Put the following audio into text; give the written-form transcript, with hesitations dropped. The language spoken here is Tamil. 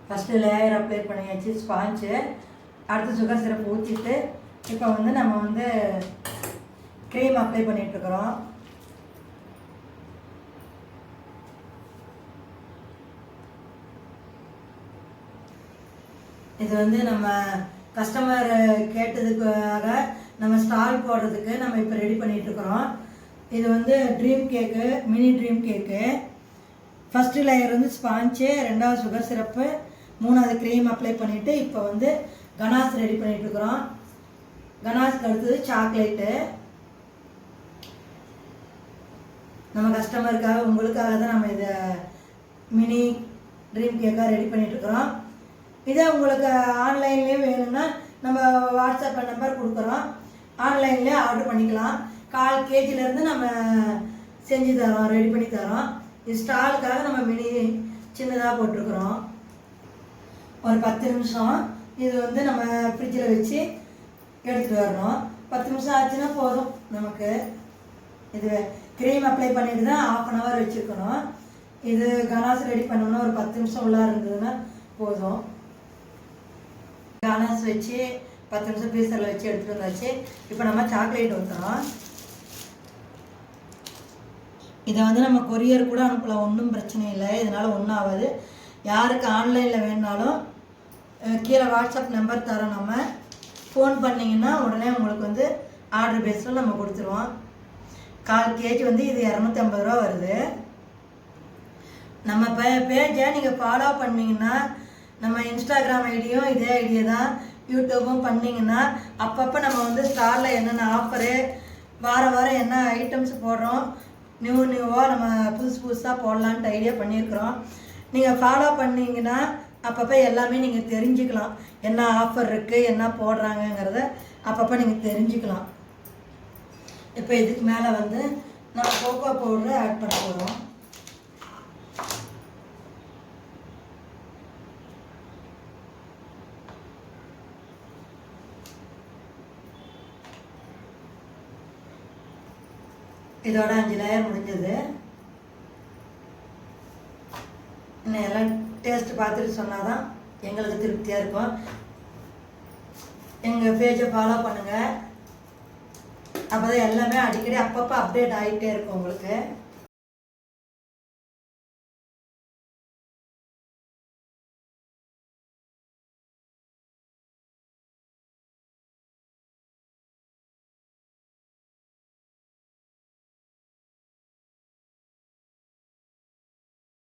ஃபஸ்ட்டு லேயர் அப்ளை பண்ணியாச்சு ஸ்பாஞ்சு. அடுத்து சுகர் சிரப் ஊற்றிட்டு இப்போ வந்து நம்ம வந்து க்ரீம் அப்ளை பண்ணிகிட்ருக்குறோம். இது வந்து நம்ம கஸ்டமர் கேட்டதுக்காக நம்ம ஸ்டால் போடுறதுக்கு நம்ம இப்போ ரெடி பண்ணிகிட்ருக்குறோம். இது வந்து ட்ரீம் கேக்கு, மினி ட்ரீம் கேக்கு. ஃபஸ்ட்டு லேயர் வந்து ஸ்பாஞ்சு, ரெண்டாவது சுகர் சிரப்பு, மூணாவது க்ரீம் அப்ளை பண்ணிவிட்டு இப்போ வந்து கனாஸ் ரெடி பண்ணிகிட்ருக்குறோம். கனாஸ்க்கு அடுத்தது சாக்லேட்டு. நம்ம கஸ்டமருக்காக உங்களுக்காக தான் நம்ம இதை மினி ட்ரீம் கேக்காக ரெடி பண்ணிகிட்ருக்குறோம். இதே உங்களுக்கு ஆன்லைன்லேயும் வேணும்னா நம்ம வாட்ஸ்அப்பில் நம்பர் கொடுக்குறோம், ஆன்லைன்லேயே ஆர்டர் பண்ணிக்கலாம். 1/4 kgலேருந்து நம்ம செஞ்சு தரோம், ரெடி பண்ணி தரோம். இது ஸ்டாலுக்காக நம்ம மினி சின்னதாக போட்டிருக்குறோம். ஒரு 10 நிமிஷம் இது வந்து நம்ம ஃப்ரிட்ஜில் வச்சு எடுத்துகிட்டு வரணும். 10 நிமிஷம் ஆச்சுன்னா போதும் நமக்கு. இது க்ரீம் அப்ளை பண்ணிட்டு தான் 1/2 hour வச்சுருக்கணும். இது கனாஸ் ரெடி பண்ணோம்னா ஒரு 10 நிமிஷம் உள்ளே இருந்ததுன்னா போதும். கனாஸ் வச்சு 10 நிமிஷம் ஃப்ரீசரில் வச்சு எடுத்துகிட்டு வந்தாச்சு. இப்போ நம்ம சாக்லேட் ஊற்றுறோம். இதை வந்து நம்ம கொரியர் கூட அனுப்பலாம், ஒன்றும் பிரச்சனை இல்லை. இதனால் ஒன்றும் ஆகாது. யாருக்கு ஆன்லைனில் வேணுனாலும் கீழே வாட்ஸ்அப் நம்பர் தரோம். நம்ம ஃபோன் பண்ணிங்கன்னா உடனே உங்களுக்கு வந்து ஆர்டர் பேஸில் நம்ம கொடுத்துருவோம். 1/4 kg வந்து இது 250 ரூபா வருது. நம்ம பேஜை நீங்கள் ஃபாலோ பண்ணிங்கன்னா, நம்ம இன்ஸ்டாகிராம் ஐடியும் இதே ஐடியா தான், யூடியூப்பும் பண்ணிங்கன்னா அப்பப்போ நம்ம வந்து ஸ்டாலில் என்னென்ன ஆஃபரு, வாரம் என்ன ஐட்டம்ஸ் போடுறோம், நியூவாக நம்ம புதுசாக போடலான்ட்டு ஐடியா பண்ணியிருக்கிறோம். நீங்கள் ஃபாலோ பண்ணிங்கன்னா அப்பப்போ எல்லாமே நீங்கள் தெரிஞ்சுக்கலாம். என்ன ஆஃபர் இருக்குது, என்ன போடுறாங்கங்கிறத அப்பப்போ நீங்கள் தெரிஞ்சுக்கலாம். இப்போ இதுக்கு மேலே வந்து நம்ம கோகோ பவுடரை ஆட் பண்ண போகிறோம். இதோட 5 லேயர் முடிஞ்சது. இன்னும் எல்லாம் டேஸ்ட் பார்த்துட்டு சொன்னால் தான் எங்களுக்கு திருப்தியாக இருக்கும். எங்கள் பேஜை ஃபாலோ பண்ணுங்கள். அப்போ தான் எல்லாமே அடிக்கடி அப்பப்போ அப்டேட் ஆகிட்டே இருக்கும் உங்களுக்கு.